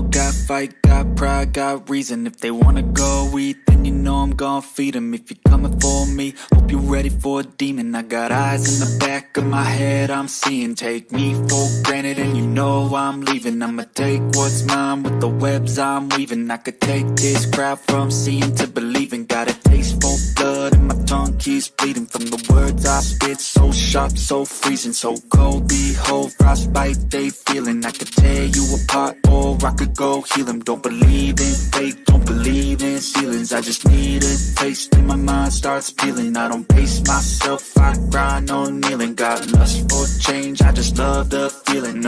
will, got fight, got pride, got reason. If they wanna go eat, then you know I'm gon' feed them. If you're coming for me, hope you're ready for a demon. I got eyes in the back of my head, I'm seeing. Take me for granted and you know I'm leaving. I'ma take what's mine with the webs I'm weaving. I could take this crowd from seeing to believing. Got a taste for blood and my tongue keeps bleeding from the words I spit. So sharp, so freezing, so cold. Behold, frostbite they feeling. I could tear you apart or I could go heal them. Don't believe in fate, don't believe in ceilings. I just need a taste and my mind starts peeling. I don't pace myself, I grind on kneeling. Got lust for change, I just love the feeling.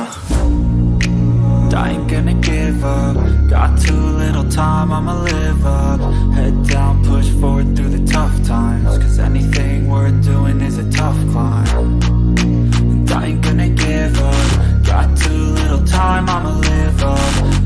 I ain't gonna give up. Got too little time, I'ma live up. Head down, push forward through the tough times. Cause anything worth doing is a tough climb. And I ain't gonna give up. Got too little time, I'ma live up.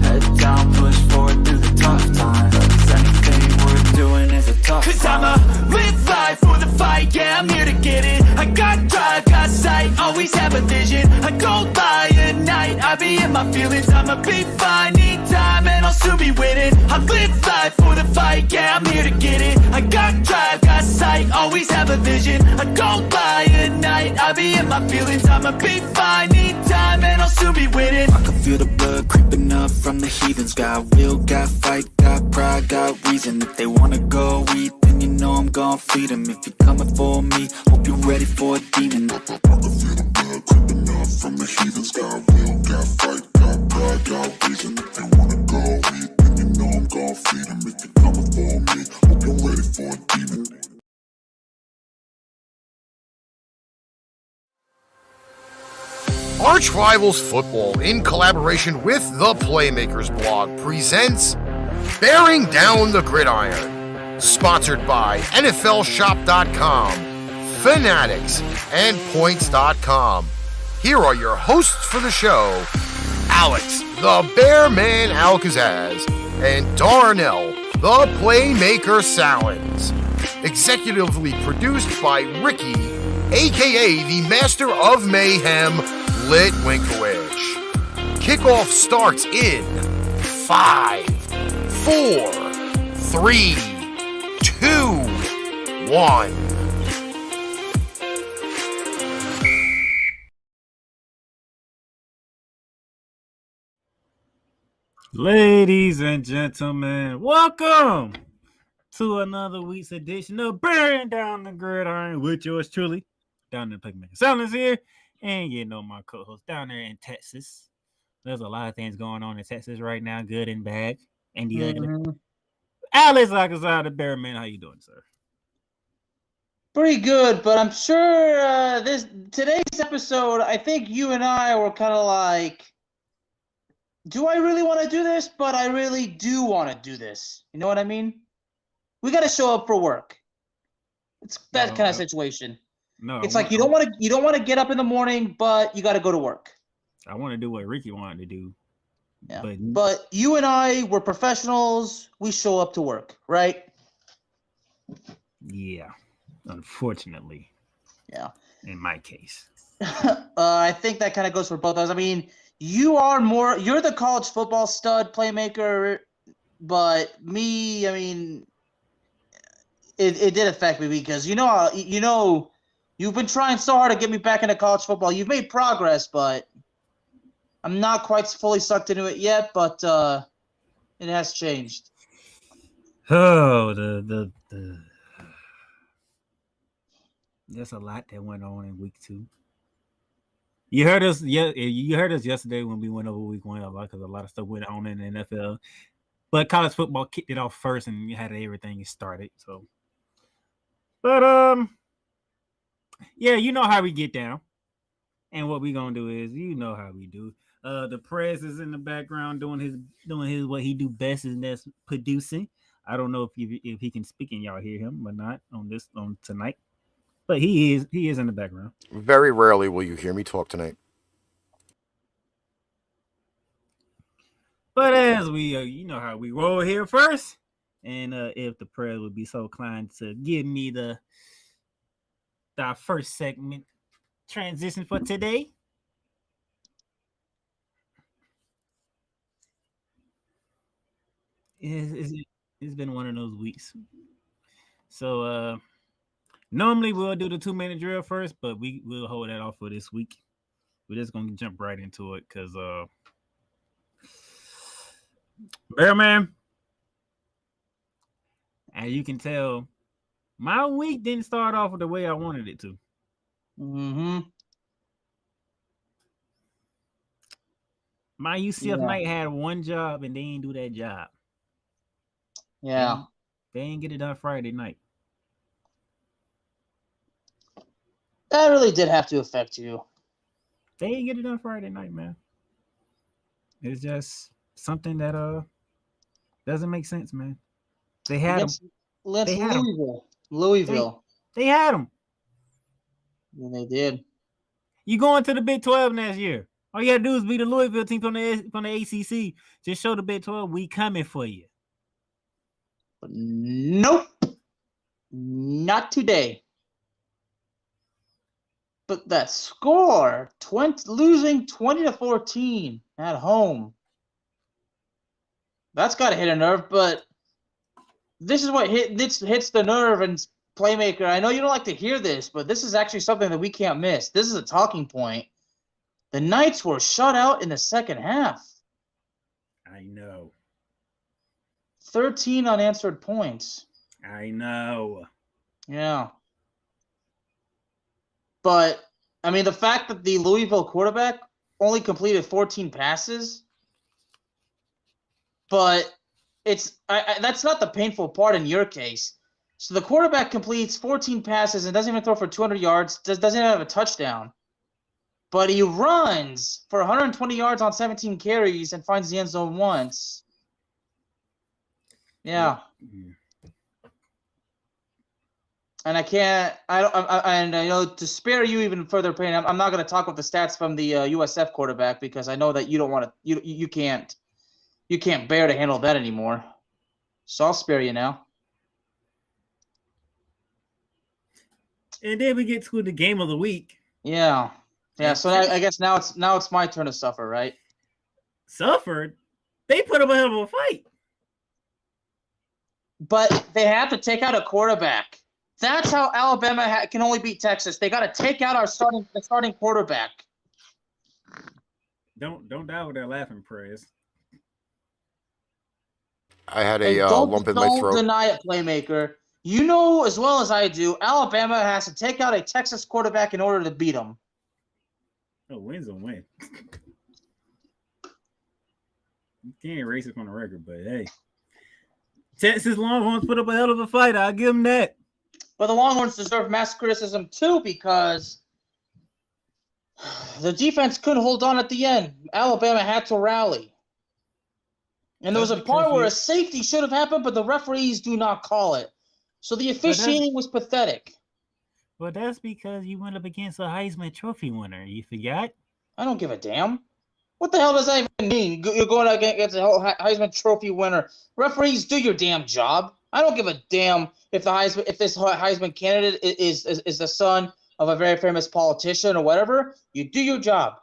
Head down, push forward through the tough times. Cause anything worth doing is a tough climb. Cause I'ma live life for the fight, yeah, I'm here to get it. I got drive, got sight, always have a vision. I go by at night, I be in my feelings. I'ma be fine, need time, and I'll soon be winning. I live life for the fight, yeah, I'm here to get it. I got drive, got sight, always have a vision. I go by at night, I be in my feelings. I'ma be fine, need time, and I'll soon be winning. I can feel the blood creeping up from the heathens. Got will, got fight, got pride, got reason. If they wanna go eat, then you know I'm gon' feed them. If you're coming for me, hope you're ready for a demon. I can feel the blood creeping up from the heathens. Got will, got fight, got pride, got reason. If they wanna go eat, then you know I'm gon' feed them. If you're coming for me, hope you're ready for a demon. Arch Rivals Football, in collaboration with the Playmakers blog, presents Bearing Down the Gridiron, sponsored by NFLShop.com, Fanatics, and Points.com. Here are your hosts for the show, Alex, the Bearman Kazzaz, and Darnell, the Playmaker Sallins. Executively produced by Ricky, aka the Master of Mayhem, Litwinkowich. Kickoff starts in 5, 4, 3, 2, 1. Ladies and gentlemen, welcome to another week's edition of Bearing Down the Gridiron with yours truly, Down the Playmaker. Sallins here, and you know my co-host down there in Texas. There's a lot of things going on in Texas right now, good and bad, and the ugly. Alex Kazzaz, the Bearman, how you doing, sir? Pretty good, but I'm sure today's episode, I think you and I were kind of like, do I really want to do this? But I really do want to do this. You know what I mean? We got to show up for work. It's that kind of situation. No, it's like you don't want to get up in the morning, but you got to go to work. I want to do what Ricky wanted to do. Yeah. But you and I, we're professionals. We show up to work, right? Yeah. Unfortunately. Yeah. In my case. I think that kind of goes for both of us. I mean, you're the college football stud playmaker, but me, I mean, it did affect me because you've been trying so hard to get me back into college football. You've made progress, but I'm not quite fully sucked into it yet, but it has changed. Oh, there's a lot that went on in week 2. You heard us yesterday when we went over week 1 a lot because a lot of stuff went on in the NFL. But college football kicked it off first and had everything started. So, but yeah, you know how we get down, and what we gonna do is, you know how we do. The press is in the background doing his what he do best, and that's producing. I don't know if he can speak and y'all hear him or not on tonight, but he is in the background. Very rarely will you hear me talk tonight. But as we, you know how we roll here first, and if the press would be so kind to give me our first segment transition for today. It's been one of those weeks. So normally we'll do the 2-minute drill first, but we'll hold that off for this week. We're just gonna jump right into it because Bear Man, as you can tell, my week didn't start off the way I wanted it to. Mm-hmm. My UCF night had one job and they didn't do that job. Yeah. They didn't get it done Friday night. That really did have to affect you. They didn't get it done Friday night, man. It's just something that doesn't make sense, man. They had them. Louisville. They had them. And they did. You going to the Big 12 next year. All you got to do is beat the Louisville team from the ACC. Just show the Big 12 we coming for you. But nope. Not today. But that score, losing 20-14 at home. That's got to hit a nerve, but this is what hits the nerve. And Playmaker, I know you don't like to hear this, but this is actually something that we can't miss. This is a talking point. The Knights were shut out in the second half. I know. 13 unanswered points. I know. Yeah. But, I mean, the fact that the Louisville quarterback only completed 14 passes, but that's not the painful part in your case. So the quarterback completes 14 passes and doesn't even throw for 200 yards, doesn't have a touchdown. But he runs for 120 yards on 17 carries and finds the end zone once. Yeah. And I know to spare you even further pain, I'm not going to talk with the stats from the USF quarterback because I know that you don't want to, you can't bear to handle that anymore. So I'll spare you now. And then we get to the game of the week. Yeah. Yeah, so I guess now it's my turn to suffer, right? Suffered? They put up a hell of a fight. But they have to take out a quarterback. That's how Alabama can only beat Texas. They got to take out the starting quarterback. Don't die with that laughing, Prez. I had a lump in my throat. Don't deny it, Playmaker. You know as well as I do, Alabama has to take out a Texas quarterback in order to beat them. Oh, win's a win. You can't erase it from the record, but hey. Texas Longhorns put up a hell of a fight. I'll give them that. But the Longhorns deserve mass criticism too because the defense couldn't hold on at the end. Alabama had to rally. And there was a part where a safety should have happened, but the referees do not call it. So the officiating was pathetic. Well, that's because you went up against a Heisman Trophy winner. You forgot? I don't give a damn. What the hell does that even mean? You're going against a Heisman Trophy winner. Referees, do your damn job. I don't give a damn if this Heisman candidate is the son of a very famous politician or whatever. You do your job.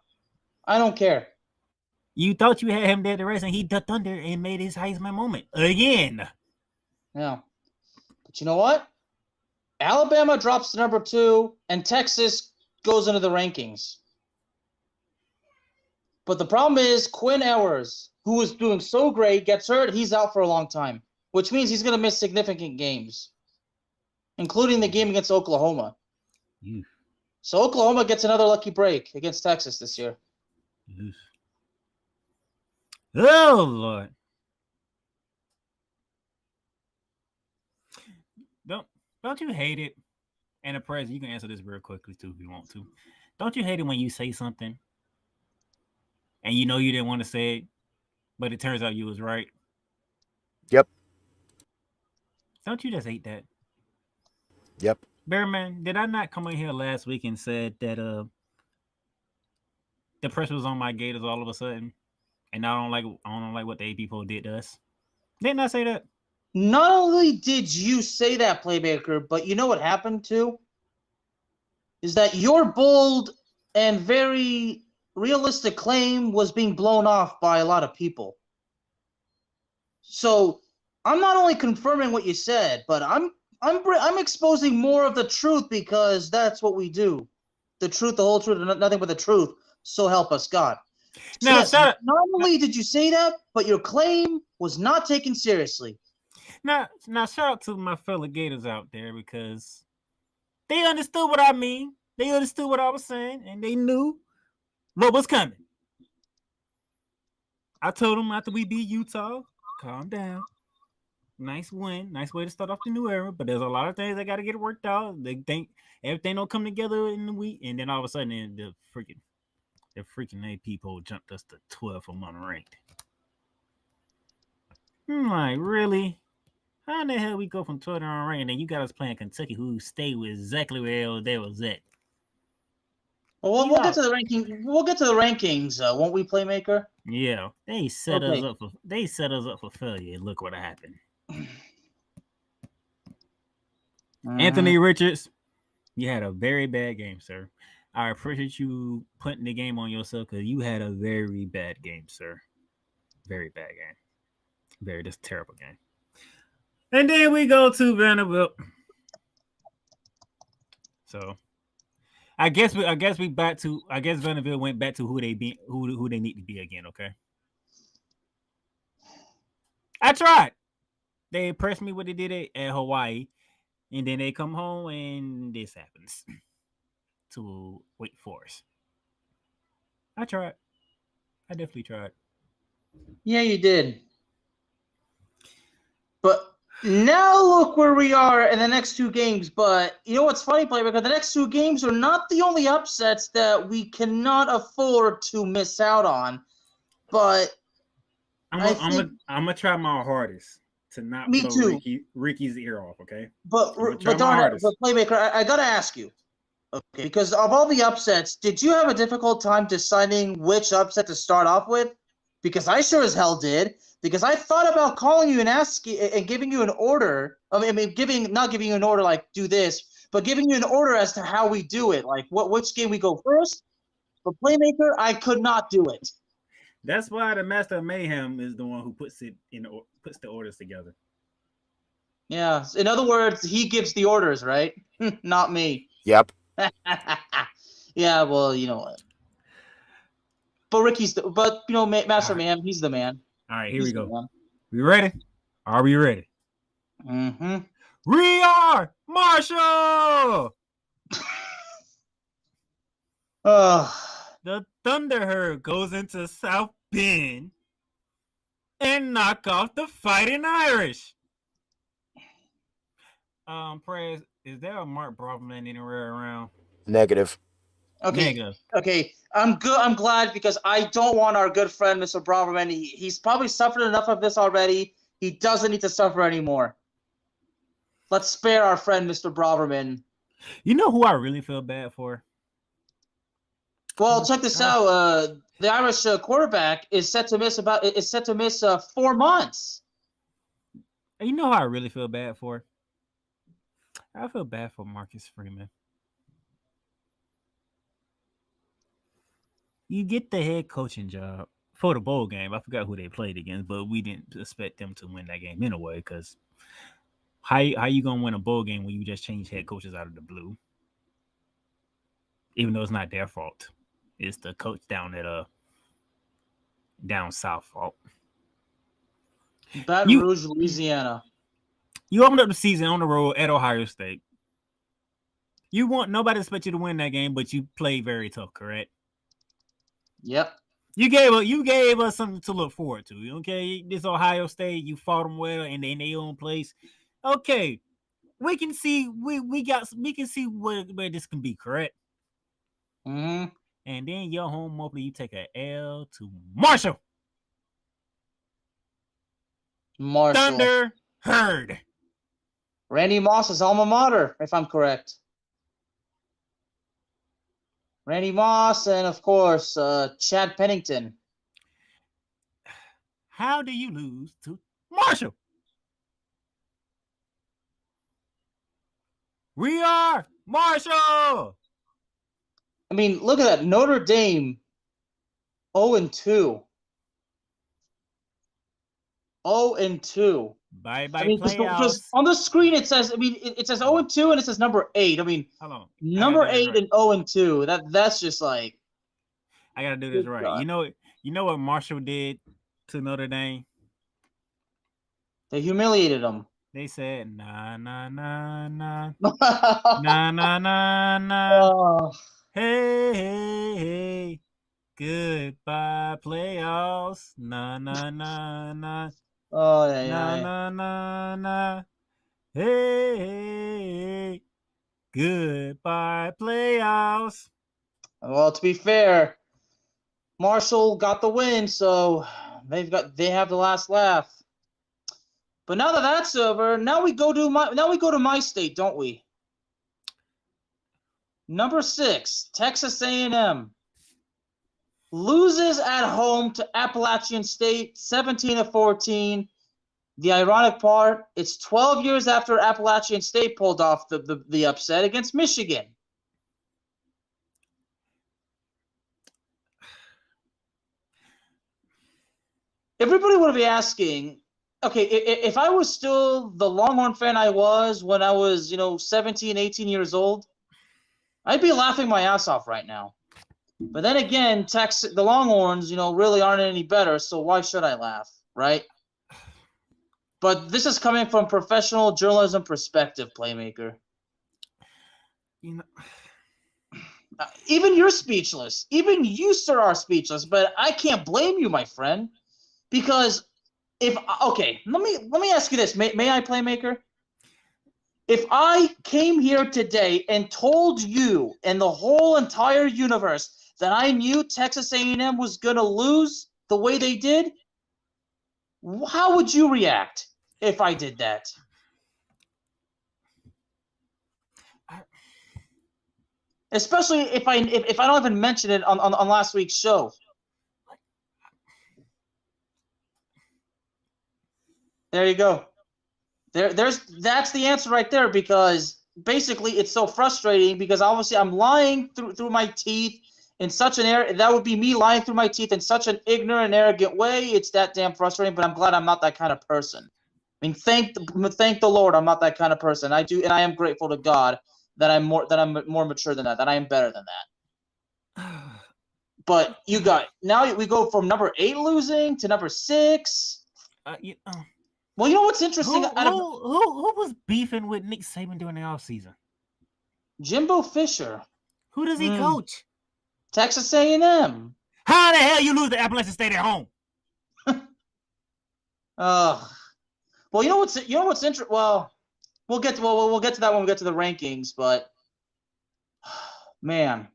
I don't care. You thought you had him dead to rest, and he ducked under and made his Heisman moment again. Yeah. But you know what? Alabama drops to number 2, and Texas goes into the rankings. But the problem is Quinn Ewers, who was doing so great, gets hurt. He's out for a long time, which means he's going to miss significant games, including the game against Oklahoma. So Oklahoma gets another lucky break against Texas this year. Oh, Lord. Don't you hate it? And the president, you can answer this real quickly too if you want to. Don't you hate it when you say something and you know you didn't want to say it, but it turns out you was right? Yep. Don't you just hate that? Yep. Bearman, did I not come in here last week and said that the pressure was on my Gators all of a sudden, and I don't like what the AP poll did to us? Didn't I say that? Not only did you say that, Playmaker, but you know what happened too? Is that your bold and very realistic claim was being blown off by a lot of people. So I'm not only confirming what you said, but I'm exposing more of the truth because that's what we do. The truth, the whole truth, and nothing but the truth. So help us God. So Now, yes, shout not only did you say that, but your claim was not taken seriously. now, shout out to my fellow Gators out there because they understood what I mean. They understood what I was saying, and they knew what was coming. I told them after we beat Utah, calm down. Nice win. Nice way to start off the new era. But there's a lot of things that got to get worked out. They think everything don't come together in the week. And then all of a sudden, the freaking AP poll jumped us to 12th among ranked. I'm like, really? How in the hell we go from 12 on ranked and then you got us playing Kentucky, who stayed with exactly where they was at? Well, we'll get to the ranking. We'll get to the rankings, won't we, Playmaker? Yeah, they set us up for failure. Look what happened. Anthony Richards, you had a very bad game, sir. I appreciate you putting the game on yourself because you had a very bad game, sir. Very bad game. Just terrible game. And then we go to Vanderbilt. So I guess Vanderbilt went back to who they need to be again, okay? I tried. They impressed me what they did at Hawaii. And then they come home and this happens to Wake Forest. I tried. I definitely tried. Yeah, you did. But now look where we are in the next two games. But you know what's funny, Playmaker? The next two games are not the only upsets that we cannot afford to miss out on. But I'm gonna try my hardest to not blow Ricky's ear off, okay? But Playmaker, I gotta ask you, okay? Because of all the upsets, did you have a difficult time deciding which upset to start off with? Because I sure as hell did. Because I thought about calling you and asking and giving you an order. Not giving you an order like do this, but giving you an order as to how we do it, like which game we go first. But Playmaker, I could not do it. That's why the Master of Mayhem is the one who puts the orders together. Yeah. In other words, he gives the orders, right? Not me. Yep. Yeah. Well, you know what. But Master of Mayhem, he's the man. All right, here we go. We ready? Are we ready? Mm-hmm. We are Marshall. The Thunder Herd goes into South Bend and knock off the Fighting Irish. Prez, is there a Mark Braverman anywhere around? Negative. Okay. Negative. Okay. I'm good. I'm glad because I don't want our good friend Mr. Braverman. He's probably suffered enough of this already. He doesn't need to suffer anymore. Let's spare our friend Mr. Braverman. You know who I really feel bad for? Well, check this out. The Irish quarterback is set to miss 4 months. You know who I really feel bad for? I feel bad for Marcus Freeman. You get the head coaching job for the bowl game. I forgot who they played against, but we didn't expect them to win that game anyway. Because how you gonna win a bowl game when you just change head coaches out of the blue? Even though it's not their fault, it's the coach down south fault. Baton Rouge, Louisiana. You opened up the season on the road at Ohio State. Nobody expect you to win that game, but you played very tough, correct? Yep. You gave us something to look forward to. Okay, this Ohio State, you fought them well, and they in their own place. Okay, we can see can see where this can be, correct? Mm-hmm. And then your home opener, you take a L to Marshall. Thunder Herd. Randy Moss's alma mater, if I'm correct. Randy Moss and, of course, Chad Pennington. How do you lose to Marshall? We are Marshall. I mean, look at that. Notre Dame 0-2. 0-2. Bye-bye I mean, because playoffs. on the screen it says, I mean, it says 0-2 and it says number 8. I mean, Hold on. number 8 and 0-2. That's just like. I gotta do this Good right. God. You know what Marshall did to Notre Dame? They humiliated them. They said, nah, nah, nah, nah. Nah, nah, nah, nah. Oh. Hey, hey, hey. Goodbye, playoffs. Nah, nah, nah, nah. Oh, yeah, Nah, yeah. nah, nah, nah. Hey, hey, hey. Goodbye, playoffs. Well, to be fair, Marshall got the win, so they have the last laugh. But now that that's over, now we go to my state, don't we? Number 6, Texas A&M loses at home to Appalachian State, 17-14. The ironic part, it's 12 years after Appalachian State pulled off the upset against Michigan. Everybody would be asking, okay, if I was still the Longhorn fan I was when I was, 17, 18 years old, I'd be laughing my ass off right now. But then again, the Longhorns, really aren't any better, so why should I laugh, right? But this is coming from professional journalism perspective, Playmaker. Even you're speechless. Even you, sir, are speechless. But I can't blame you, my friend, because let me ask you this. May I, Playmaker? If I came here today and told you and the whole entire universe that I knew Texas A&M was going to lose the way they did, how would you react if I did that? Especially if I don't even mention it on last week's show. There you go. That's the answer right there, because basically it's so frustrating because obviously I'm lying through my teeth in such an that would be me lying through my teeth in such an ignorant, arrogant way. It's that damn frustrating, but I'm glad I'm not that kind of person. I mean, thank the Lord I'm not that kind of person. I am grateful to God that I'm more mature than that I am better than that. But now we go from number 8 losing to number 6. Well, you know what's interesting? Who was beefing with Nick Saban during the offseason? Jimbo Fisher. Who does he coach? Texas A&M. How the hell you lose to Appalachian State at home? Well, you know what's interesting? Well, we'll get to that when we get to the rankings. But man,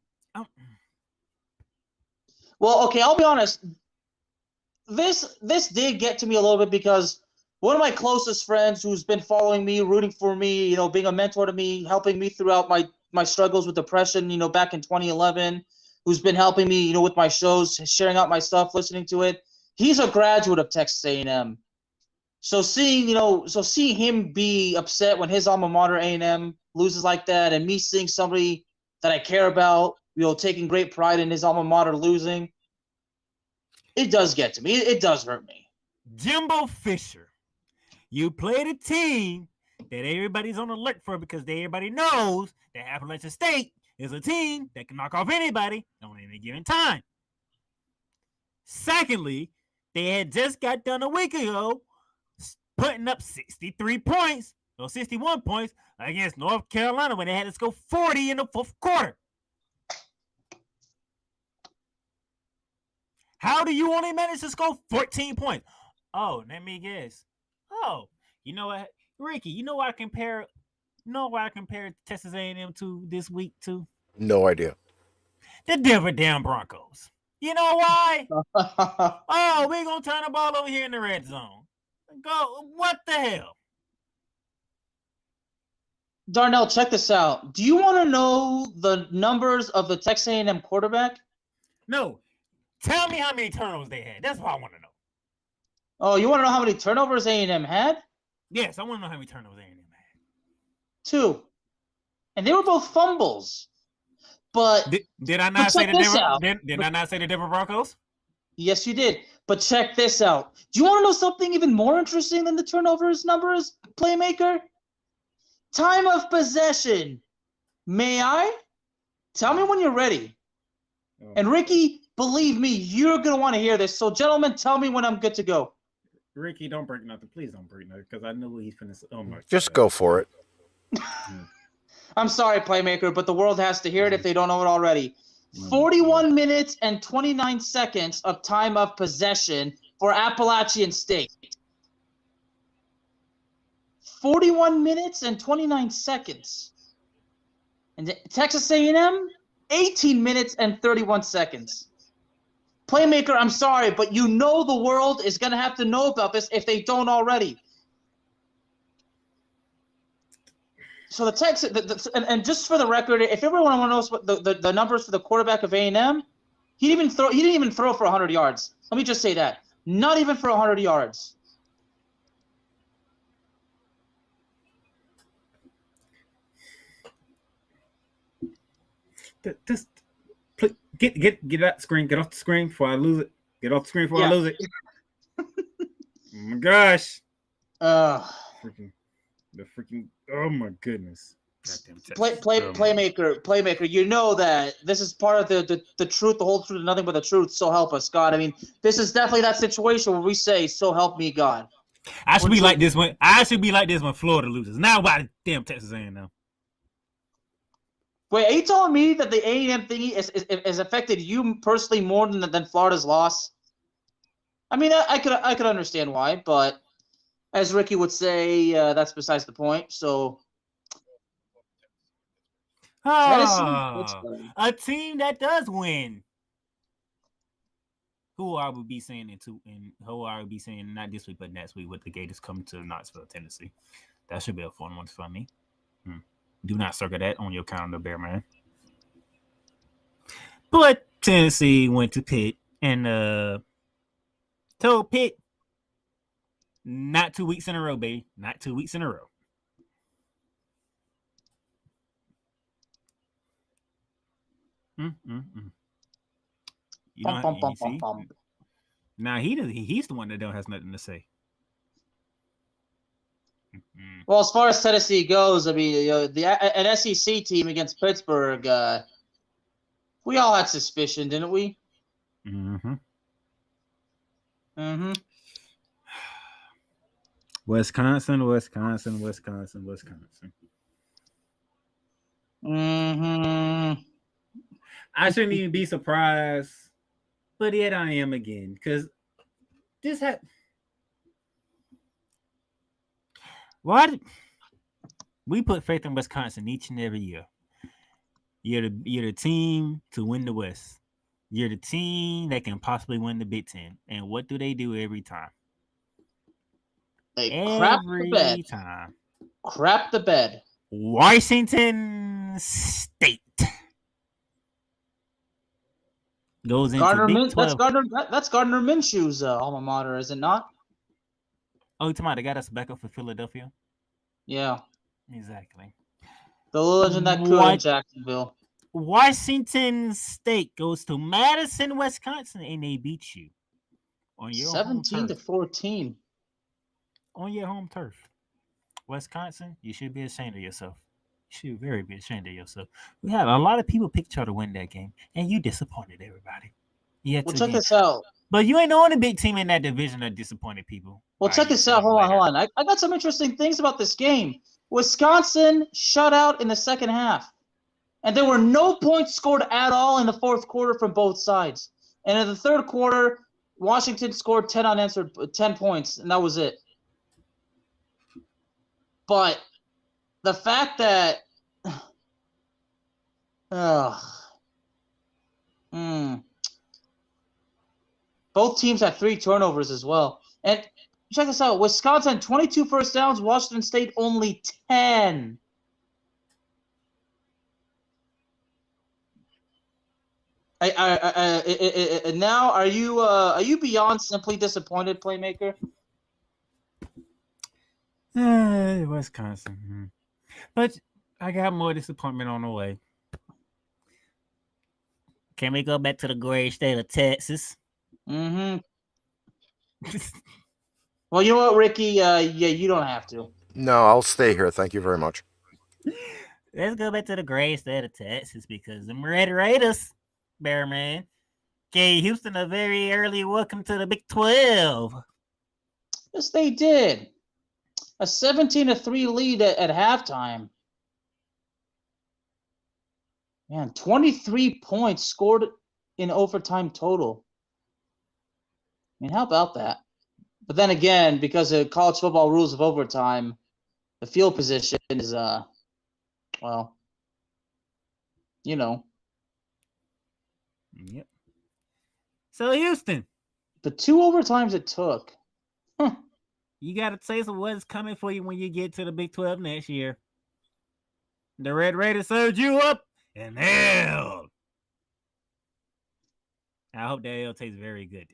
well, okay, I'll be honest. This did get to me a little bit because one of my closest friends who's been following me, rooting for me, being a mentor to me, helping me throughout my struggles with depression, back in 2011, who's been helping me, with my shows, sharing out my stuff, listening to it. He's a graduate of Texas A&M. So seeing him be upset when his alma mater A&M loses like that, and me seeing somebody that I care about, taking great pride in his alma mater losing, it does get to me. It does hurt me. Jimbo Fisher, you played a team that everybody's on alert for because everybody knows that Appalachian State is a team that can knock off anybody on any given time. Secondly, they had just got done a week ago putting up 63 points or 61 points against North Carolina when they had to score 40 in the fourth quarter. How do you only manage to score 14 points? Oh, let me guess. Oh, you know what, Ricky? You know what I compare Texas A&M to this week to? No idea. The Denver damn Broncos. You know why? Oh, we're gonna turn the ball over here in the red zone. Go. What the hell? Darnell, check this out. Do you want to know the numbers of the Texas A&M quarterback? No. Tell me how many turnovers they had. That's what I want to know. Oh, you want to know how many turnovers A&M had? Yes, I want to know how many turnovers A&M had. 2. And they were both fumbles. But did I not say the Denver? Did I not say the Denver Broncos? Yes, you did. But check this out. Do you want to know something even more interesting than the turnovers numbers, Playmaker? Time of possession. May I? Tell me when you're ready. Oh. And Ricky, believe me, you're going to want to hear this. So, gentlemen, tell me when I'm good to go. Ricky, don't break nothing. Please don't break nothing, because I know he's finna. Oh my! Just go for it. I'm sorry, Playmaker, but the world has to hear it if they don't know it already. 41 minutes and 29 seconds of time of possession for Appalachian State. 41 minutes and 29 seconds. And Texas A&M, 18 minutes and 31 seconds. Playmaker, I'm sorry, but you know the world is going to have to know about this if they don't already. So the Texas, and just for the record, if everyone knows what the numbers for the quarterback of A&M, he didn't even throw for 100 yards. Let me just say that. Not even for 100 yards. Just get that screen. Get off the screen before I lose it. Get off the screen before I lose it. Oh my gosh. Freaking. Oh my goodness. Playmaker, you know that this is part of the truth, the whole truth, and nothing but the truth. So help us, God. I mean, this is definitely that situation where we say, "So help me, God." I should be like this when Florida loses. Now, by damn Texas A&M. Wait, are you telling me that the A&M thingy is affected you personally more than Florida's loss? I mean, I could understand why, but as Ricky would say, that's besides the point. So. A team that does win. Who I would be saying not this week but next week with the Gators coming to Knoxville, Tennessee. That should be a fun one for me. Do not circle that on your calendar, Bear Man. But Tennessee went to Pitt and told Pitt, not 2 weeks in a row, baby. Not 2 weeks in a row. You know, now he's the one that don't has nothing to say. Well, as far as Tennessee goes, I mean, an SEC team against Pittsburgh, we all had suspicion, didn't we? Wisconsin. I shouldn't even be surprised, but yet I am again, because this had. What? We put faith in Wisconsin each and every year. You're the team to win the West. You're the team that can possibly win the Big Ten. And what do they do every time? They crap the bed. Time. Crap the bed. Washington State goes into Big 12. That's Gardner Minshew's alma mater, is it not? Oh, you talking about they got us back up for Philadelphia? Yeah. Exactly. The legend that could in Jacksonville. Washington State goes to Madison, Wisconsin, and they beat you on your 17-14 on your home turf. Wisconsin, you should be ashamed of yourself. You should very be ashamed of yourself. We had a lot of people pick you to win that game, and you disappointed everybody. Well, check this out. But you ain't the only big team in that division that disappointed people. Well, check this out. Hold on. I got some interesting things about this game. Wisconsin shut out in the second half. And there were no points scored at all in the fourth quarter from both sides. And in the third quarter, Washington scored 10 points, and that was it. But the fact that both teams had 3 turnovers as well. And check this out. Wisconsin, 22 first downs. Washington State, only 10. Now, are you beyond simply disappointed, Playmaker? Wisconsin. But I got more disappointment on the way. Can we go back to the great state of Texas? Mm-hmm. Well, you know what, Ricky? Yeah, you don't have to. No, I'll stay here. Thank you very much. Let's go back to the great state of Texas because the Red Raiders, Bearman, gave Houston a very early welcome to the Big 12. Yes, they did. A 17-3 lead at halftime. Man, 23 points scored in overtime total. I mean, how about that? But then again, because of college football rules of overtime, the field position is, well, you know. Yep. So Houston, The 2 overtimes it took. you got a taste of what's coming for you when you get to the Big 12 next year. The Red Raiders served you up in hell. I hope that L tastes very good.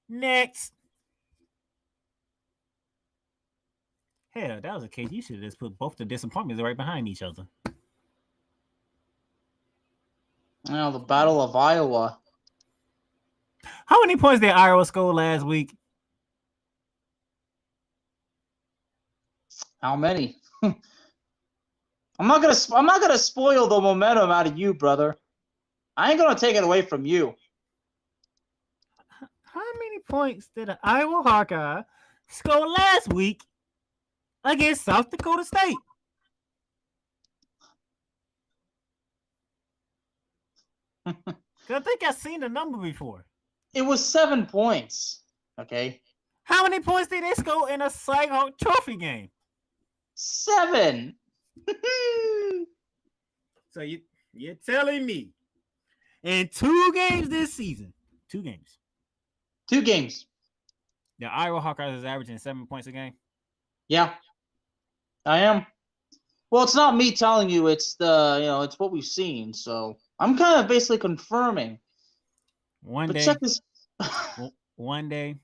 Next. Hell, that was a case. You should have just put both the disappointments right behind each other. Now, the Battle of Iowa. How many points did Iowa score last week? How many? I'm not gonna spoil the momentum out of you, brother. I ain't gonna take it away from you. How many points did an Iowa Hawkeye score last week against South Dakota State? I think I've seen the number before. It was 7 points. Okay. How many points did they score in a Cyhawk Trophy game? 7. So you're telling me in 2 games this season, 2 games, 2 games. the Iowa Hawkeyes is averaging 7 points a game? Yeah, I am. Well, it's not me telling you. It's it's what we've seen. So I'm kind of basically confirming. One day,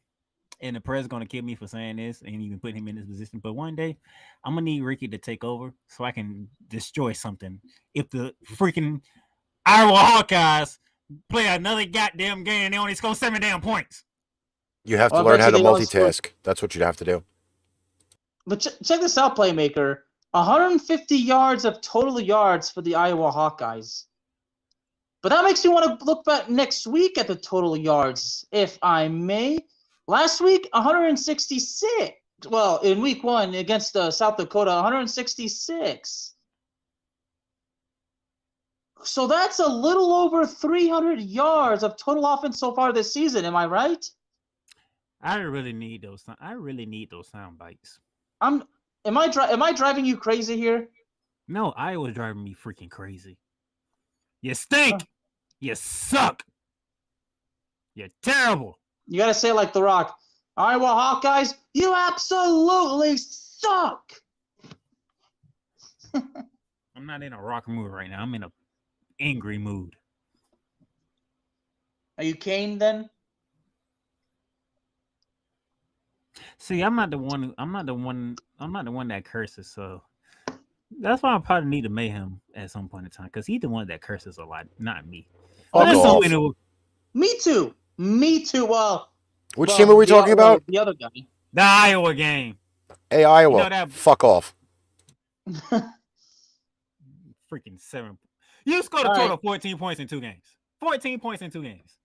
and the press is going to kill me for saying this and even put him in this position. But one day, I'm going to need Ricky to take over so I can destroy something. If the freaking Iowa Hawkeyes play another goddamn game and they only score 7 damn points. You have to Well, learn how to eventually they always multitask. That's what you'd have to do. But check this out, Playmaker. 150 yards of total yards for the Iowa Hawkeyes. But that makes me want to look back next week at the total yards, if I may. Last week, 166. Well, in week 1 against South Dakota, 166. So that's a little over 300 yards of total offense so far this season. Am I right? I really need those. I really need those sound bites. Am I driving you crazy here? No, Iowa's driving me freaking crazy. You stink. You suck. You're terrible. You gotta say it like The Rock. Iowa Hawkeyes, you absolutely suck. I'm not in a rock mood right now. I'm in a angry mood. Are you Kane then? See, I'm not the one that curses, so that's why I probably need to Mayhem at some point in time, because he's the one that curses a lot, not me. Me too. Well, Which team are we talking about? The other guy. The Iowa game. Hey, Iowa, You know that- fuck off. Freaking 7. You scored a total of 14 points in 2 games. 14 points in 2 games.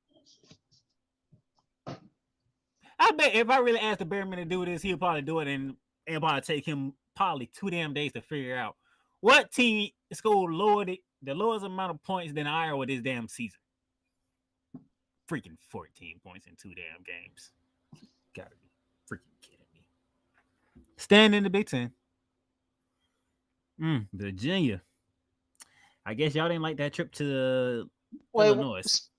I bet if I really asked the Bearman to do this, he'll probably do it, and it'll probably take him probably 2 damn days to figure out what team scored the lowest amount of points than Iowa this damn season. Freaking 14 points in 2 damn games. Gotta be freaking kidding me. Staying in the Big Ten. Virginia. I guess y'all didn't like that trip to Illinois.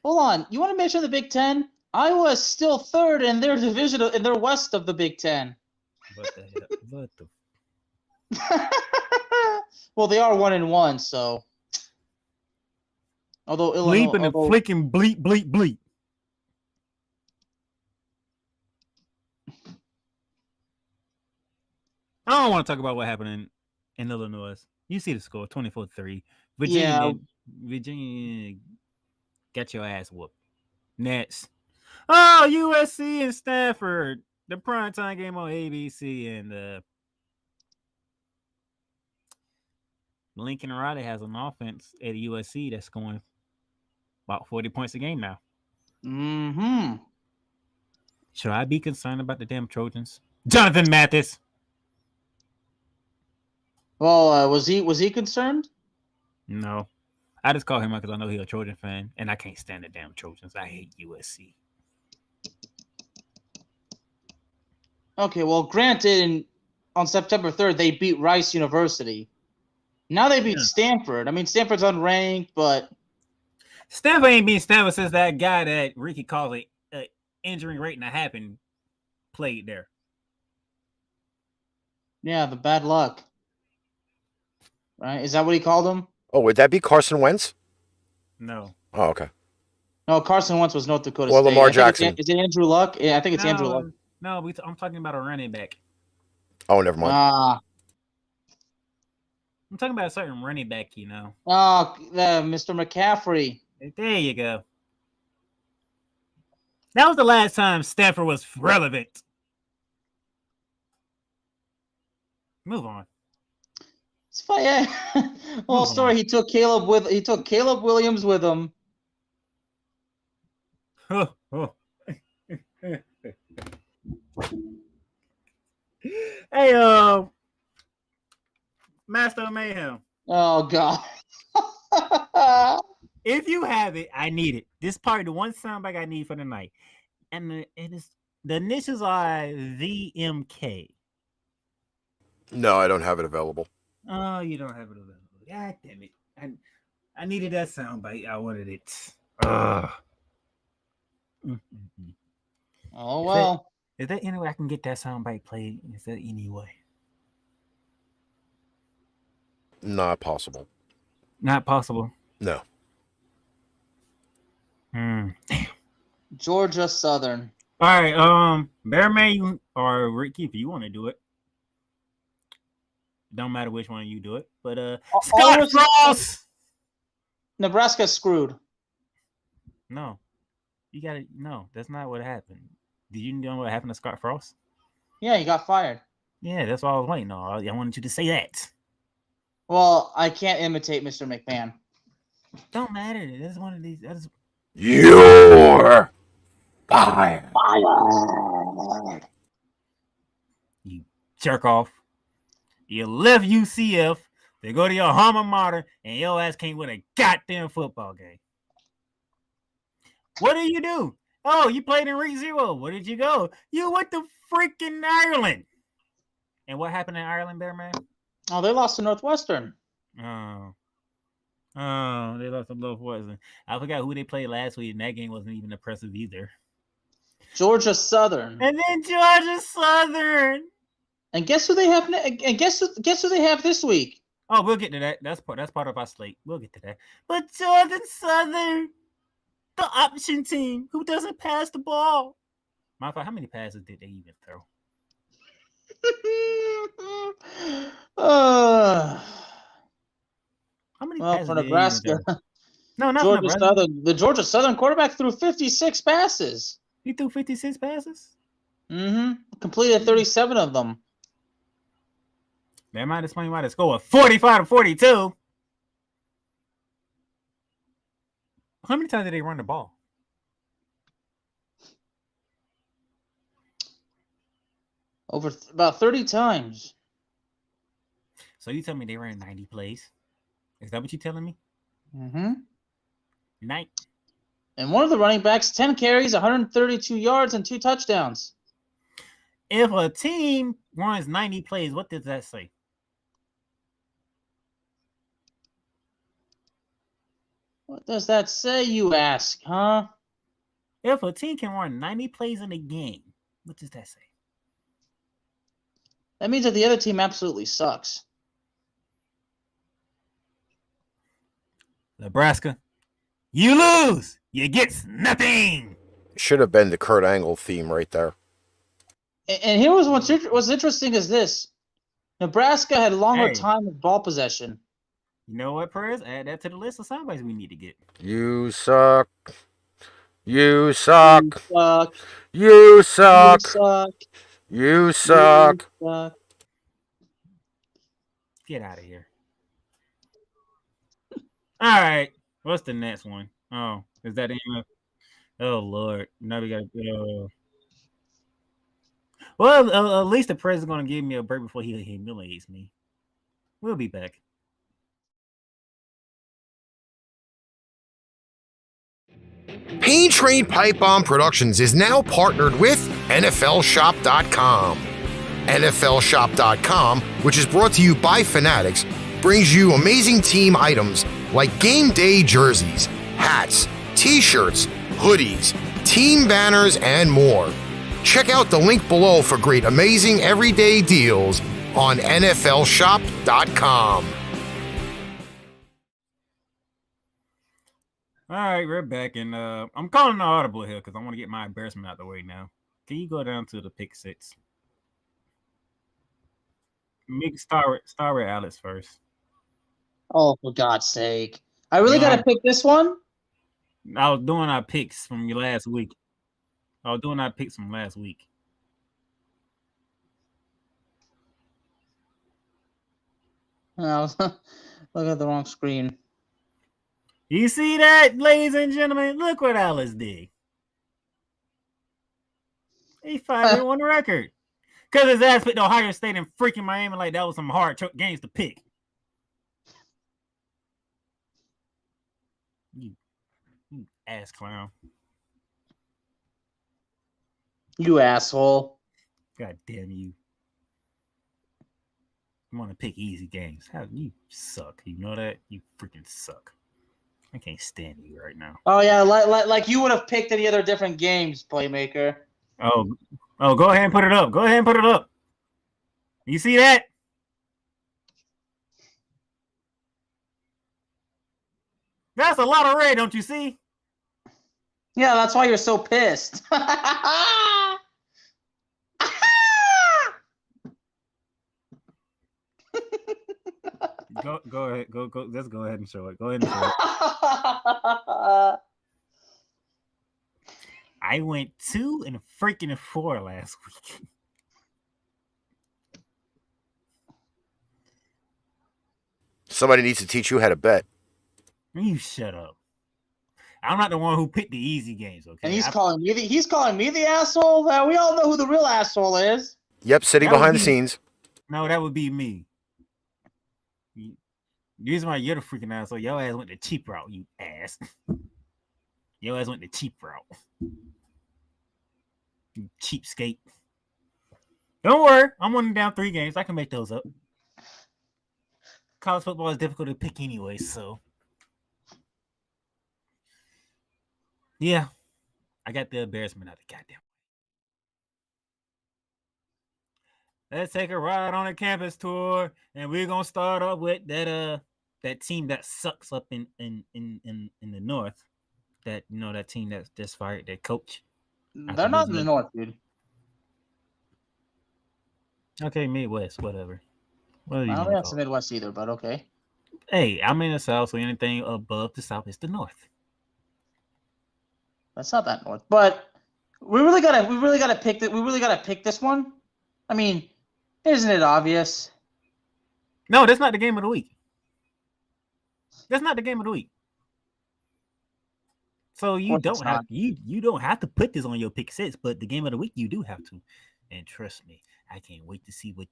Hold on. You want to mention the Big Ten? Iowa is still 3rd in their division, in their west of the Big Ten. What the hell? What the? Well, they are 1-1, so. Although Illinois, bleeping and flicking bleep, bleep, bleep. I don't want to talk about what happened in Illinois. You see the score, 24-3. Virginia got your ass whooped. Nets. Oh, USC and Stanford. The primetime game on ABC, and Lincoln Riley has an offense at USC that's going about 40 points a game now. Mm-hmm. Should I be concerned about the damn Trojans? Jonathan Mathis. Well, was he concerned? No. I just call him out because I know he's a Trojan fan, and I can't stand the damn Trojans. I hate USC. Okay, well, granted, on September 3rd, they beat Rice University. Now they beat Stanford. I mean, Stanford's unranked, but... Stanford ain't been Stanford since that guy that Ricky calls an injury rating that happened played there. Yeah, the bad luck. Right? Is that what he called him? Oh, would that be Carson Wentz? No. Oh, okay. No, Carson Wentz was North Dakota Or State. Lamar Jackson. Is it Andrew Luck? Yeah, I think it's Andrew Luck. No, I'm talking about a running back. Oh, never mind. I'm talking about a certain running back, Mr. McCaffrey. There you go. That was the last time Stanford was relevant. Move on. It's fine. Yeah. Whole story. He took Caleb Williams with him. Hey, Master of Mayhem. Oh God. If you have it, I need it. This is probably the one soundbite I need for the night. And the initials are VMK. No, I don't have it available. Oh, you don't have it available. God damn it. I needed that soundbite. I wanted it. Oh, well. Is there any way I can get that soundbite played? Is there any way? Not possible. Not possible. No. Damn. Georgia Southern. All right, Bearman or Ricky, if you want to do it. Don't matter which one you do it, but Scott Frost. Nebraska's screwed. No, you got to. No, that's not what happened. Did you know what happened to Scott Frost? Yeah, he got fired. Yeah, that's what I was waiting on. I wanted you to say that. Well, I can't imitate Mr. McMahon. Don't matter. That's one of these. You're fired. You jerk off. You left UCF to go to your alma mater, and your ass can't win a goddamn football game. What do you do? Oh, you played in Region 0. Where did you go? You went to freaking Ireland. And what happened in Ireland, Bearman? Oh, they lost to Northwestern. Oh, they lost to Northwestern. I forgot who they played last week, and that game wasn't even impressive either. Georgia Southern. And then Georgia Southern. And guess who they have? And guess who they have this week? Oh, we'll get to that. That's part of our slate. We'll get to that. But Georgia Southern, the option team who doesn't pass the ball. Matter of fact, how many passes did they even throw? How many passes for Nebraska? No, not Georgia Nebraska. Southern. The Georgia Southern quarterback threw 56 passes. He threw 56 passes? Mm-hmm. Completed 37 of them. That might explain why the score was 45-42. How many times did they run the ball? Over about 30 times. So you tell me they ran 90 plays? Is that what you're telling me? Mm-hmm. And one of the running backs, 10 carries, 132 yards, and 2 touchdowns. If a team runs 90 plays, what does that say? What does that say, you ask, huh? If a team can run 90 plays in a game, what does that say? That means that the other team absolutely sucks. Nebraska, you lose. You get nothing. Should have been the Kurt Angle theme right there. And here was what's interesting is this. Nebraska had longer time of ball possession. You know what, Perez? Add that to the list of soundbites we need to get. You suck. You suck. Suck. You You suck. suck. You You suck. suck. Get out of here. All right. What's the next one? Oh, is that even? Oh Lord. Now we got. Well, at least the president's gonna give me a break before he humiliates me. We'll be back. Pain Train Pipe Bomb Productions is now partnered with NFLShop.com. NFLShop.com, which is brought to you by Fanatics, brings you amazing team items like game day jerseys, hats, t-shirts, hoodies, team banners, and more. Check out the link below for great, amazing everyday deals on NFLShop.com. All right, we're back, and I'm calling an audible here because I want to get my embarrassment out of the way now. Can you go down to the pick six? Make start with Alex first. Oh, for God's sake! I really gotta pick this one. I was doing our picks from last week. I was doing our picks from last week. I was look at the wrong screen. You see that, ladies and gentlemen? Look what Alice did. He 5-1 on the record. Because his ass picked Ohio State and freaking Miami like that was some hard games to pick. You ass clown. You asshole. God damn you. I want to pick easy games. How you suck. You know that? You freaking suck. I can't stand you right now. Oh yeah, like you would have picked any other different games, Playmaker. Oh, go ahead and put it up. Go ahead and put it up. You see that? That's a lot of red, don't you see? Yeah, that's why you're so pissed. Go ahead. Go. Let's go ahead and show it. Go ahead and show it. I went 2-4 last week. Somebody needs to teach you how to bet. You shut up. I'm not the one who picked the easy games, okay? And he's calling me the asshole. We all know who the real asshole is. Yep, sitting behind the scenes. No, that would be me. The reason why you're the freaking asshole, your ass went the cheap route, you ass. Your ass went the cheap route. You cheapskate. Don't worry, I'm winning down 3 games. I can make those up. College football is difficult to pick anyway, so. Yeah, I got the embarrassment out of the goddamn way. Let's take a ride on a campus tour, and we're gonna start off with that team that sucks up in the north. That that team that's just fired their coach. They're not in the north, dude. Okay, Midwest, whatever. I don't think that's the Midwest either, but okay. Hey, I'm in the South, so anything above the South is the North. That's not that north, but we really gotta pick this one. I mean, isn't it obvious? No, that's not the game of the week. That's not the game of the week. So you don't have to put this on your pick six, but the game of the week you do have to. And trust me, I can't wait to see who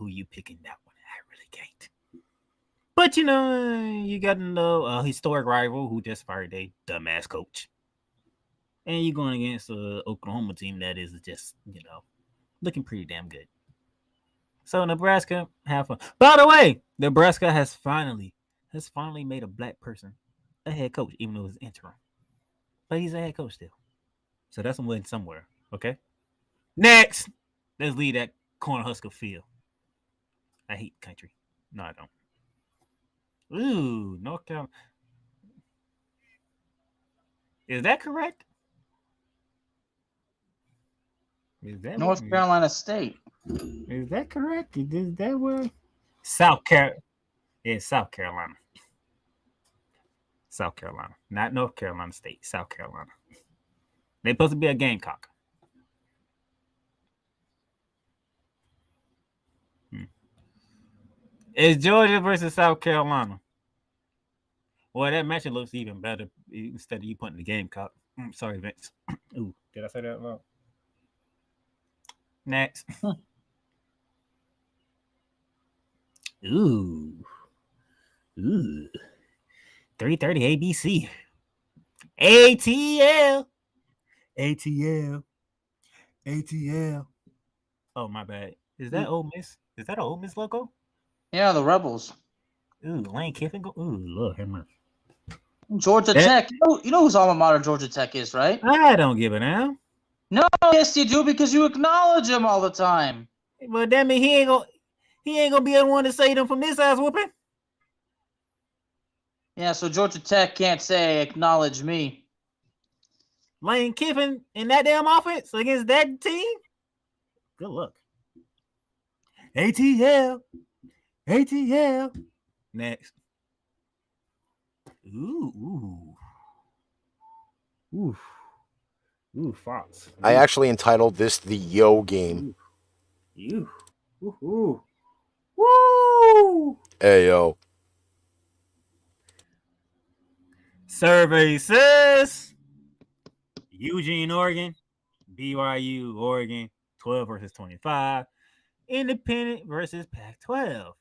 you pick in that one. I really can't. But you got a historic rival who just fired a dumbass coach. And you're going against an Oklahoma team that is just, looking pretty damn good. So Nebraska, have fun. By the way, Nebraska has finally made a black person a head coach, even though it's interim. But he's a head coach still. So that's a win somewhere. Okay? Next, let's leave that Cornhusker field. I hate the country. No, I don't. Ooh, North Carolina. Is that correct? North Carolina State. Is that correct? Is that where? South Carolina. Yeah, South Carolina. South Carolina. Not North Carolina State. South Carolina. They're supposed to be a Gamecock. It's Georgia versus South Carolina. Well, that matchup looks even better instead of you putting the Gamecock. Sorry, Vince. Ooh, did I say that wrong? Next. Ooh. 3:30 ABC. ATL. Oh, my bad. Is that Ole Miss? Is that an Ole Miss logo? Yeah, the Rebels. Ooh, Lane Kiffin. Ooh, Lord have mercy. Georgia Tech. You know whose alma mater Georgia Tech is, right? I don't give a damn. No, yes you do, because you acknowledge him all the time. But that mean he ain't gonna be the one to say them from this ass whooping. Yeah, so Georgia Tech can't say acknowledge me. Lane Kiffin in that damn offense against that team. Good luck. ATL. Next. Ooh, Fox. I actually entitled this the Yo game. Woo. Hey, yo. Survey says Eugene, Oregon, BYU, Oregon, 12 versus 25. Independent versus Pac-12.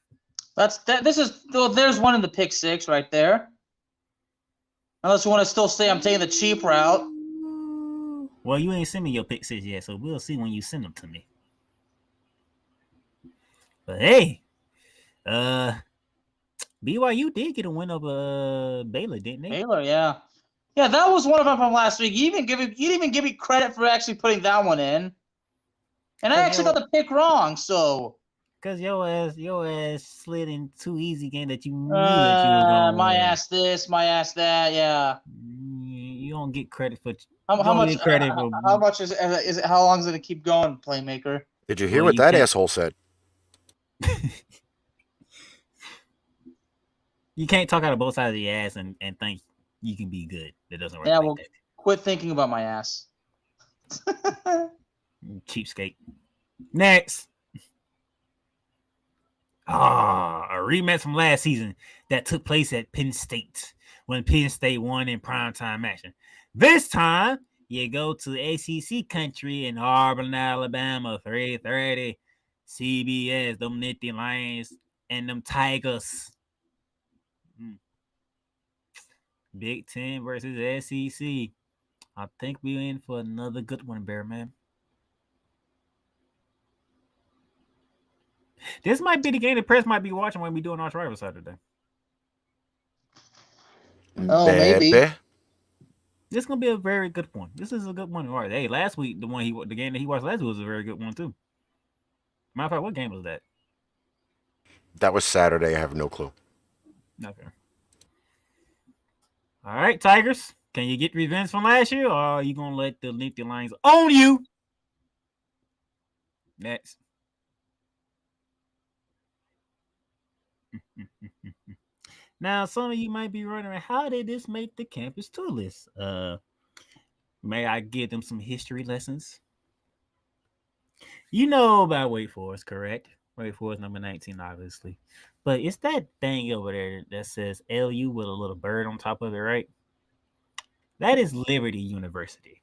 There's one in the pick six right there. Unless you want to still say I'm taking the cheap route. Well, you ain't sent me your pick six yet, so we'll see when you send them to me. But hey, BYU did get a win over Baylor, didn't they? Baylor, yeah. Yeah, that was one of them from last week. You didn't even give me credit for actually putting that one in. And I actually got the pick wrong, so. Because your ass slid in too easy game that you knew that you were going. My ass this, my ass that, yeah. You don't get credit for. How much? How much is it? How long is it to keep going, Playmaker? Did you hear what that asshole said? You can't talk out of both sides of your ass and think you can be good. It doesn't work. Yeah, well, quit thinking about my ass. Cheapskate. Next. A rematch from last season that took place at Penn State when Penn State won in primetime action. This time, you go to ACC country in Auburn, Alabama, 3:30. CBS, them Nittany Lions, and them Tigers. Big Ten versus SEC. I think we're in for another good one, Bear Man. This might be the game the press might be watching when we do an Arch Rival Saturday. Oh, maybe. This is gonna be a very good one. This is a good one. All right. Hey, last week the game that he watched last week was a very good one too. Matter of fact, what game was that? That was Saturday. I have no clue. Okay. All right, Tigers. Can you get revenge from last year, or are you gonna let the Nittany Lions own you? Next. Now, some of you might be wondering, how did this make the campus tour list? May I give them some history lessons? You know about Wake Forest, correct? Wake Forest number 19, obviously. But it's that thing over there that says LU with a little bird on top of it, right? That is Liberty University.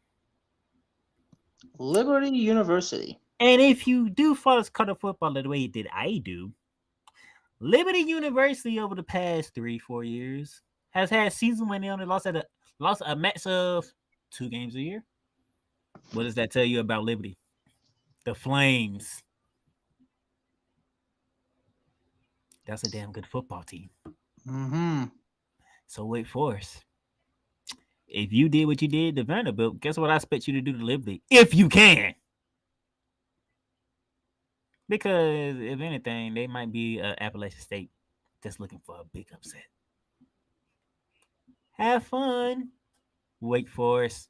Liberty University. And if you do follow color football the way that I do, Liberty University over the past 3-4 years has had seasons when they only lost a max of 2 games a year. What does that tell you about Liberty? The Flames. That's a damn good football team. Mm-hmm. So Wake Forest. If you did what you did to Vanderbilt, guess what I expect you to do to Liberty? If you can. Because if anything, they might be Appalachian State just looking for a big upset. Have fun, Wake Forest.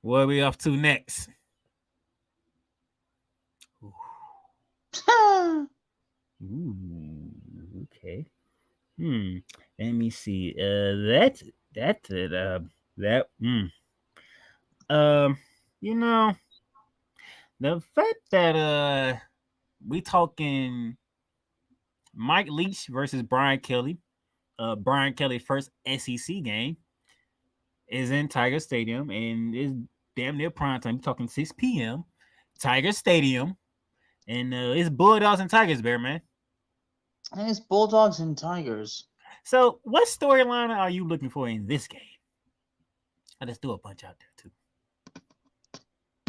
Where are we off to next? Ooh, okay. Let me see. You know, the fact that we talking Mike Leach versus Brian Kelly. Brian Kelly's first SEC game is in Tiger Stadium and is damn near prime time. You're talking 6 p.m. Tiger Stadium, and it's Bulldogs and Tigers, Bear man. And it's Bulldogs and Tigers. So, what storyline are you looking for in this game? Let's do a bunch out there too.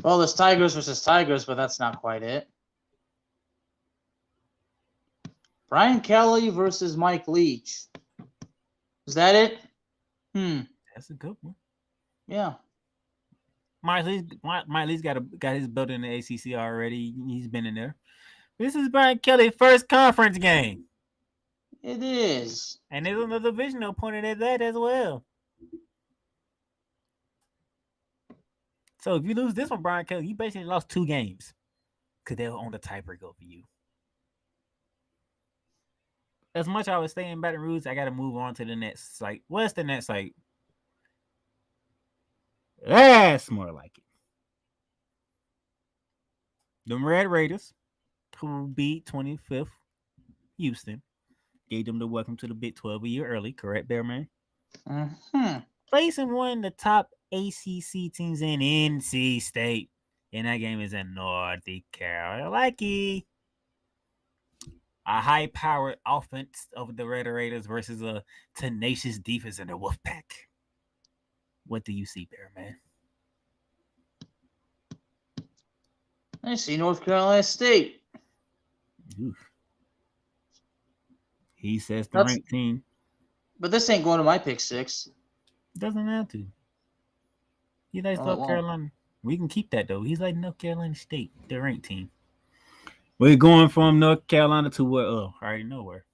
Well, there's Tigers versus Tigers, but that's not quite it. Brian Kelly versus Mike Leach. Is that it? That's a good one. Yeah. Mike Leach got his belt in the ACC already. He's been in there. This is Brian Kelly's first conference game. It is. And there's another divisional opponent at that as well. So if you lose this one, Brian Kelly, you basically lost 2 games because they were on the tiebreak over you. As much as I was staying in Baton Rouge, I got to move on to the next site. What's the next site? That's more like it. The Red Raiders, who beat 25th Houston, gave them the welcome to the Big 12 a year early. Correct, Bearman? Facing one of the top ACC teams in NC State. And that game is in North Carolina. A high-powered offense of the Red Raiders versus a tenacious defense in the Wolfpack. What do you see, Bearman? I see North Carolina State. Oof. He says the ranked team. But this ain't going to my pick 6. Doesn't have to. He likes North Carolina. We can keep that, though. He's like North Carolina State, the ranked team. We're going from North Carolina to where? I already know where.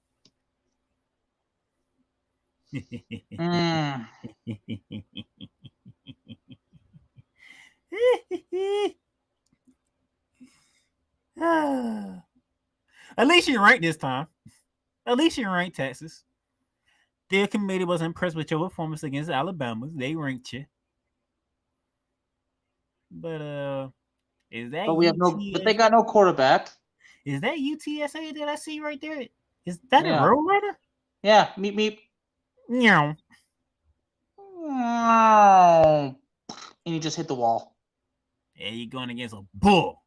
At least you're right this time. At least you're right, Texas. Their committee was impressed with your performance against Alabama. They ranked you. But is that? But we have no. But they got no quarterback. Is that UTSA that I see right there? Is that a road runner? Yeah, meep. Meow. And he just hit the wall. Yeah, you're going against a bull.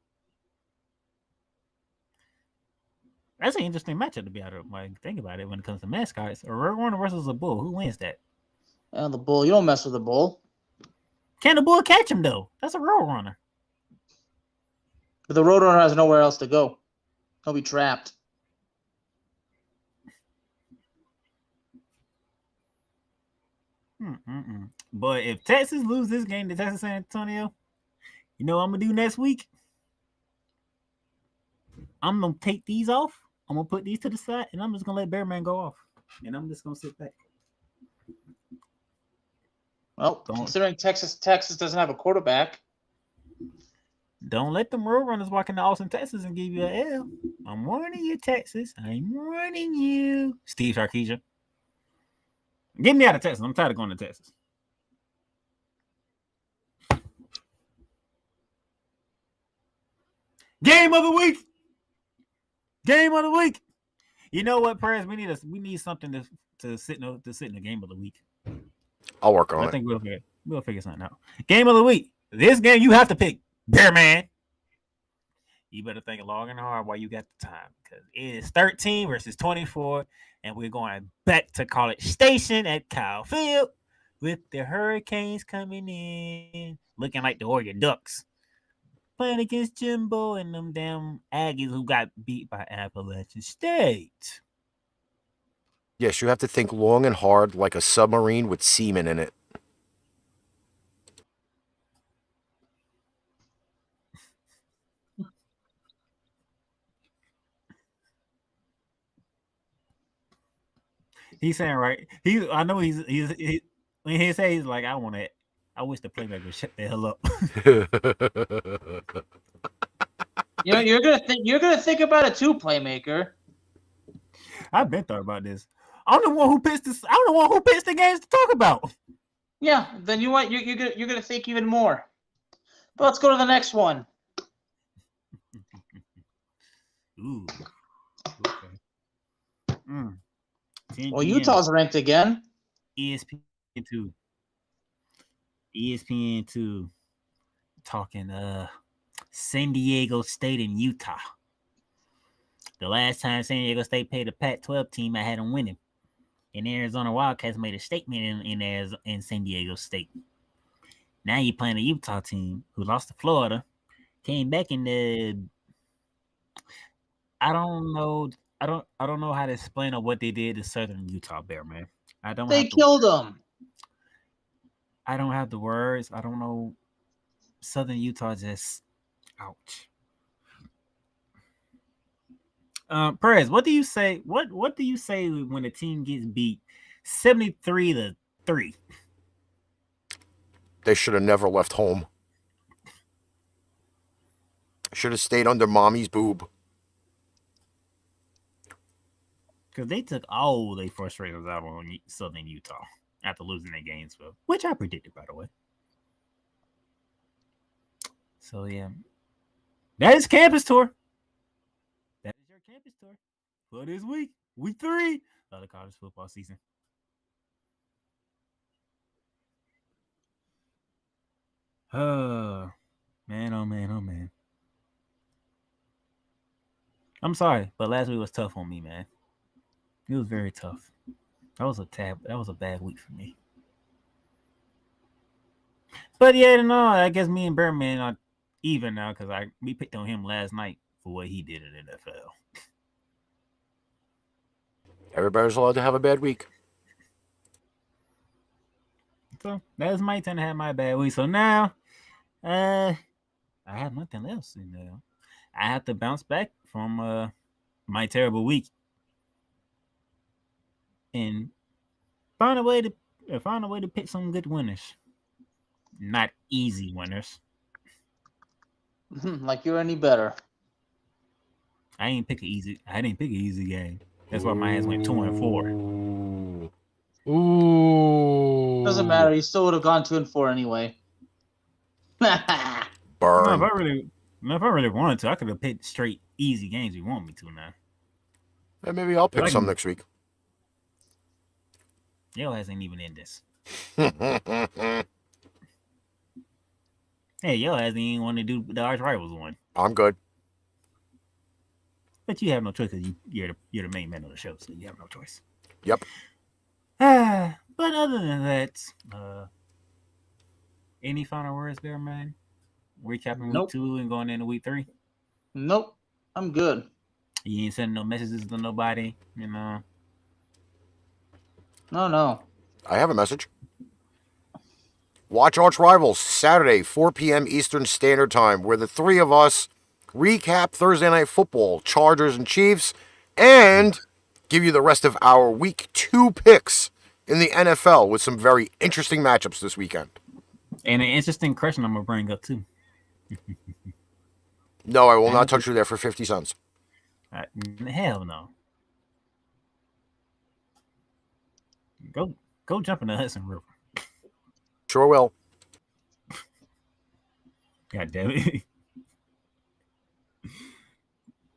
That's an interesting matchup to be able to think about it when it comes to mascots. A road runner versus a bull. Who wins that? The bull. You don't mess with the bull. Can the bull catch him, though? That's a road runner. But the road runner has nowhere else to go. He'll be trapped. But if Texas lose this game to Texas San Antonio, you know what I'm going to do next week? I'm going to take these off. I'm going to put these to the side, and I'm just going to let Bearman go off. And I'm just going to sit back. Well, considering Texas doesn't have a quarterback. Don't let them road runners walk into Austin, Texas and give you an L. I'm warning you, Texas. I'm warning you. Steve Sarkisian. Get me out of Texas. I'm tired of going to Texas. Game of the week. Game of the week. You know what, Perez? We need something to sit in the game of the week. I'll work on it. I think we'll figure something out. Game of the week. This game you have to pick. Bearman. You better think long and hard while you got the time, because it is 13 versus 24, and we're going back to College Station at Kyle Field with the Hurricanes coming in, looking like the Oregon Ducks, playing against Jimbo and them damn Aggies who got beat by Appalachian State. Yes, you have to think long and hard like a submarine with semen in it. He's saying right. I know he's when he says he's like, I wish the Playmaker would shut the hell up. You're gonna think about it too, Playmaker. I've been thought about this. I'm the one who picks the games to talk about. Yeah, then you're gonna think even more. Let's go to the next one. Ooh. Okay. 10 Well, p.m. Utah's ranked again. ESPN2. ESPN2 talking San Diego State and Utah. The last time San Diego State played a Pac-12 team, I had them winning. And Arizona Wildcats made a statement in San Diego State. Now you're playing a Utah team who lost to Florida, came back in the. I don't know how to explain what they did to Southern Utah Bear, man. They killed them. I don't have the words. I don't know. Southern Utah just ouch. Perez, what do you say? What do you say when a team gets beat 73-3? They should have never left home. Should have stayed under mommy's boob. Because they took all their frustrations out on Southern Utah after losing their games, which I predicted, by the way. So, yeah. That is campus tour. That is your campus tour for this week. Week 3 of the college football season. Oh, man, oh, man, oh, man. I'm sorry, but last week was tough on me, man. It was very tough. That was a bad week for me. But yeah, no, I guess me and Birdman are even now because we picked on him last night for what he did in the NFL. Everybody's allowed to have a bad week. So that was my turn to have my bad week. So now, I have nothing else in there. I have to bounce back from my terrible week and find a way to pick some good winners. Not easy winners. Like you're any better. I didn't pick an easy game. That's why my ass went 2-4. Ooh. Doesn't matter. You still would have gone 2-4 anyway. Burn. No, if I really wanted to, I could have picked straight easy games you want me to now. And maybe I'll pick some next week. Yo hasn't even in this. Hey, yo hasn't even want to do the arch rivals one. I'm good. But you have no choice because you're the main man of the show, so you have no choice. Yep. But other than that, any final words there, man? Recapping week 2 and going into week 3? Nope. I'm good. You ain't sending no messages to nobody, you know? No. I have a message. Watch Arch Rivals Saturday, 4 p.m. Eastern Standard Time, where the three of us recap Thursday Night Football, Chargers and Chiefs, and give you the rest of our Week 2 picks in the NFL with some very interesting matchups this weekend. And an interesting question I'm going to bring up, too. No, I will not touch you there for 50 cents. Hell no. Go jump in the Hudson River. Sure will. God damn it.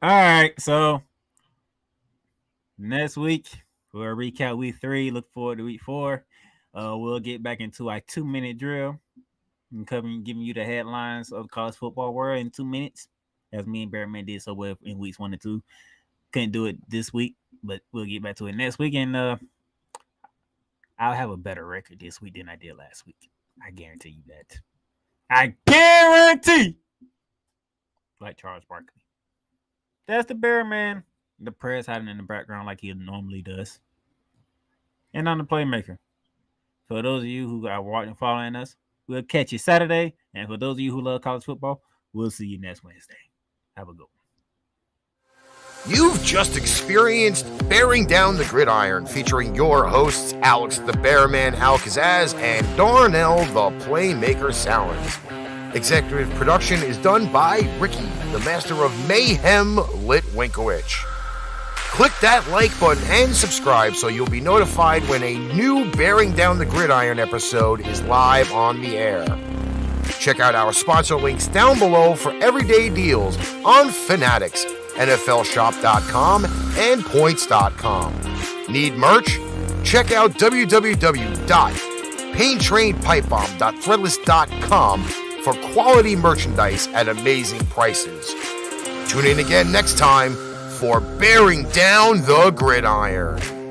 All right, so next week we'll recap week 3. Look forward to week 4. We'll get back into our 2-minute drill and giving you the headlines of the college football world in 2 minutes, as me and Bearman did so well in weeks 1 and 2. Couldn't do it this week, but we'll get back to it next week, and I'll have a better record this week than I did last week. I guarantee you that. I guarantee. Like Charles Barkley. That's the Bear Man. The press hiding in the background like he normally does. And I'm the Playmaker. For those of you who are watching, following us, we'll catch you Saturday. And for those of you who love college football, we'll see you next Wednesday. Have a good one. You've just experienced Bearing Down the Gridiron, featuring your hosts, Alex the Bearman Kazzaz and Darnell the Playmaker Sallins. Executive production is done by Ricky, the master of Mayhem, Litwinkowich. Click that like button and subscribe so you'll be notified when a new Bearing Down the Gridiron episode is live on the air. Check out our sponsor links down below for everyday deals on Fanatics, NFLshop.com, and Points.com. Need merch? Check out www.painttrainpipebomb.threadless.com for quality merchandise at amazing prices. Tune in again next time for Bearing Down the Gridiron.